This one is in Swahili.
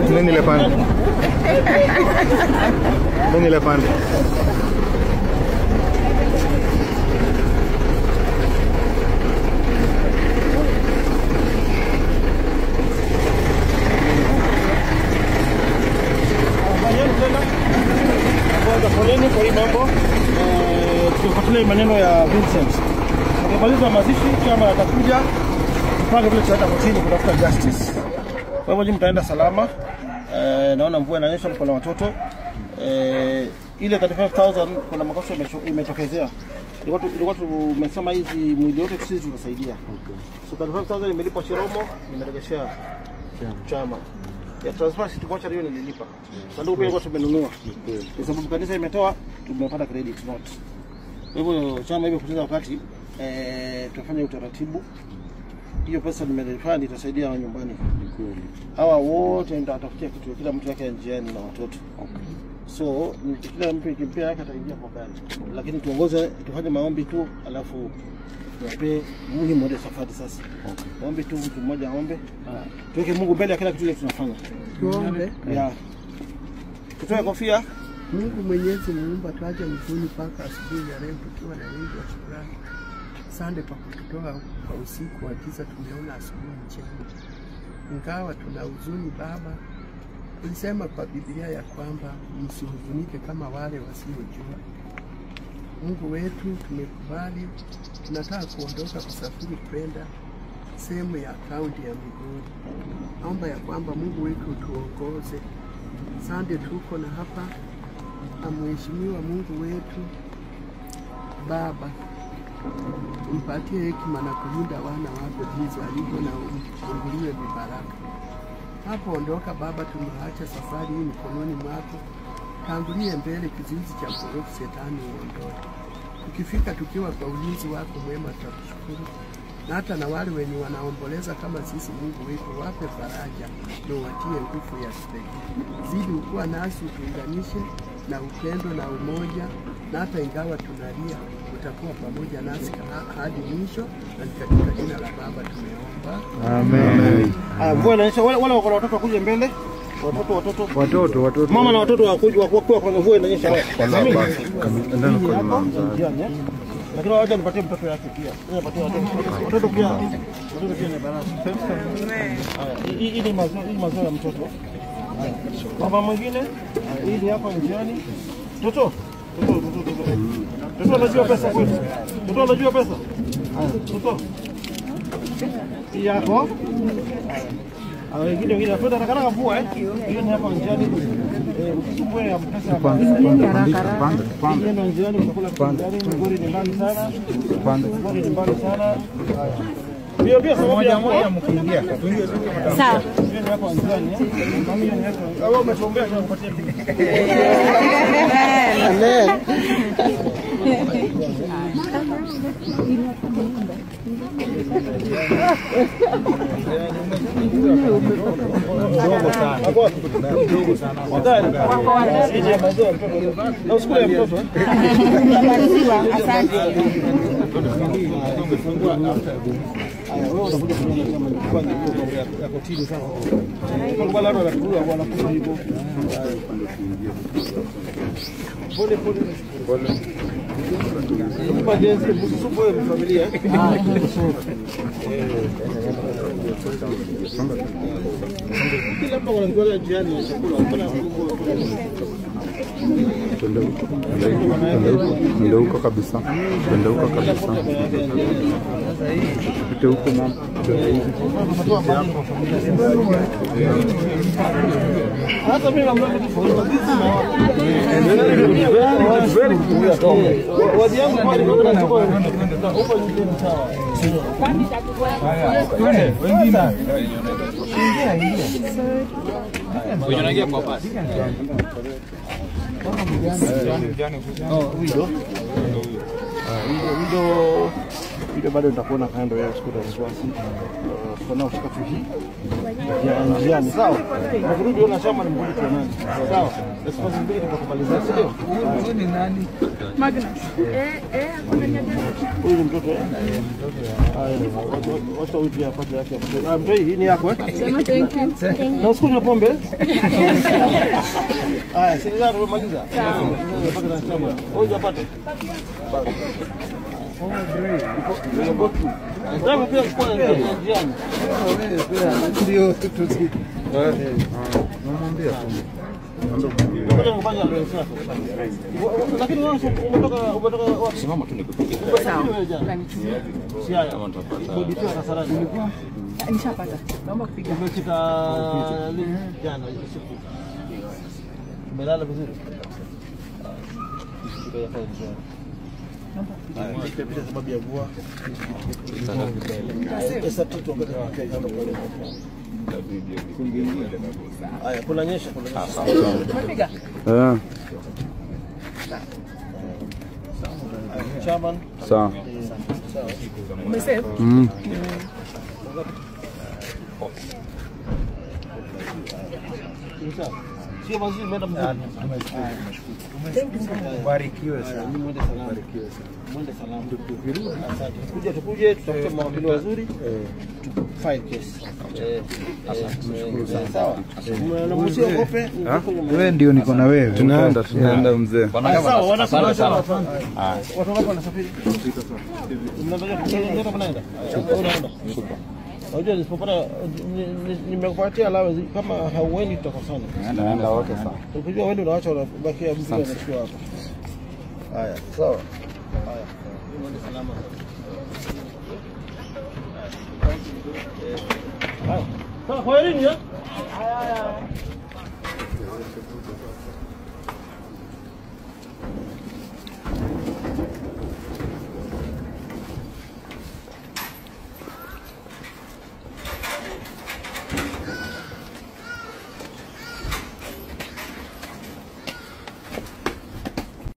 Nini le pande? Nini le pande? Poleni kwa hii mambo. Tukifuatilia maneno ya Vincent. Tukimaliza mazishi chama atakuja tupange vile tutaenda kotini kutafuta justice. Kwa hivyo mtaenda salama. Naona mvua inanyesha kwa watoto. Ile 35,000 kuna makosa imetokezea. Ilikuwa tumesema hizi mwili yote sisi tunasaidia. So 35,000 imelipwa Chiromo, nimeregeshea chama. Ya transfer si tukocha hiyo nililipa. Sanduku pia tumenunua. Kwa sababu kanisa imetoa tumepata credit note. Kwa hivyo chama hivyo kucheza wakati tutafanya utaratibu. Hiyo pesa nimerefund itasaidia wa nyumbani. Hawa wote ndio atafikia kitu kila mtu yake njiani na watoto. So kila mtu ikimpea yake ataingia kwa gari. Lakini tuongoze tufanye maombi tu alafu tupe Mungu mwende safari sasa. Maombi tu mtu mmoja aombe. Tuweke Mungu mbele ya kila kitu tunafanya. Tuombe. Ya. Tutoe kofia. Mungu Mwenyezi Muumba tuaje mzuni paka asubuhi ya leo tukiwa na wingi wa shukrani. Asante kwa kututoa kwa usiku wa giza tumeona asubuhi njema. Ingawa tuna huzuni Baba, ulisema kwa Biblia ya kwamba msihuzunike kama wale wasiojua. Mungu wetu tumekubali, tunataka kuondoka kusafiri kwenda sehemu ya kaunti ya Migori. Naomba ya kwamba Mungu wetu tuongoze. Asante tuko na hapa na mheshimiwa Mungu wetu Baba, mpatie hekima na kulinda wana wako jinsi alivyo na umfungulie vibaraka. Hapo ondoka Baba, tumaacha safari hii mikononi mwako. Tangulie mbele kizuizi cha mkorofi Shetani uondoe. Tukifika tukiwa kwa ulinzi wako mwema tutakushukuru. Na hata na wale wenye wanaomboleza kama sisi Mungu wetu wape faraja na watie nguvu ya kipekee. Zidi ukuwa nasi utuunganishe na upendo na umoja, na hata ingawa tunalia utakuwa pamoja nasi hadi mwisho, na katika jina la Baba tumeomba. Amen. Mvua inaonyesha wale wako na watoto wakuje mbele. Watoto. Mama na watoto wakuja kwa mvua inaonyesha. Ndani kwa mama. Lakini waje nipatie mtoto yake pia. Nipatie watoto pia. Watoto pia ni baraka. Hii ni mazao ya mtoto. Baba mwingine hii hapa njiani. Toto anajua pesa kweli. Toto anajua pesa. Toto. Hii yako. Wengine watoto atakana mvua hiyo ni hapa njiani. Mvua ya pesa panda njiani utakula gari Migori ni mbali sana. Migori ni mbali sana. Pia sababu ya moja mkiingia. Sawa. Ni hapa njiani. Mami ni hapa. Au umetuombea tunakupatia. Amen. Dogo sana. Na usikule ya mtoto. Asante. Wewe utakuja kufanya ya kotini sasa. Kwa wale wanakuja hivyo. Pole. Majenzi msusubu wewe familia. Kila mtu anakuwa jiani chakula kuna Ndio huko kabisa. Ndio huko kabisa. Ndio huko mama. hata mimi namwambia wadi yangu kwa nini unachukua huko nyingine sawa. Twende wengine. Wewe unaingia kwa basi. Ndio bado nitakuona kando ya skuta Swasi. Kuna ushikafu hii. Ya njiani sawa. Nakirudi ona shamba ni mbona nani. Sawa. Responsibility tutakubalizana sio? Huyu ni nani? Magnus. Huyu mtoto. Wacha uti hapa yake hapo. Mtoi hii ni yako eh? Sema thank you. Na usikuje pombe. Aya, sasa tumemaliza. Mpaka na shamba. Huyu hapata. Oh great. Ndio pia kwa njiani. Ndio tutuzi. Namwambia tu. Ngoja ngofanya leo sasa. Lakini wewe umetoka wapi? Simama tu nikupigie. Sawa. Siaya kama utapata. Ndio kasarani. Nilikuwa nishapata. Naomba kupiga. Umefika lini jana usiku? Umelala vizuri? Ndio yafanya vizuri. Ndio sababu ya mvua. Sasa tuongeze kando kwa leo. Haya, kunanyesha. Umepiga? Chairman. Sawa. Umesave? Sio mazuri mwenda mzuri. Barikiwe sana. Mwende salama. Mwende salama. Tukuje tutafute mawakili wazuri. File case. Sawa. Na msiogope. Wewe ndio niko na wewe. Tunaenda mzee. Sawa, wanasafiri. Watu wako wanasafiri. Mnaenda mnaenda. Unaenda. Unajua nisipopata nimekupatia allowance kama hauendi tutakosana. Naenda wote sawa. Ukijua wewe unaacha unabakia mzigo unachukua hapa. Haya, sawa. Haya. Mwende salama. Haya. Sawa, kwa nini? Haya.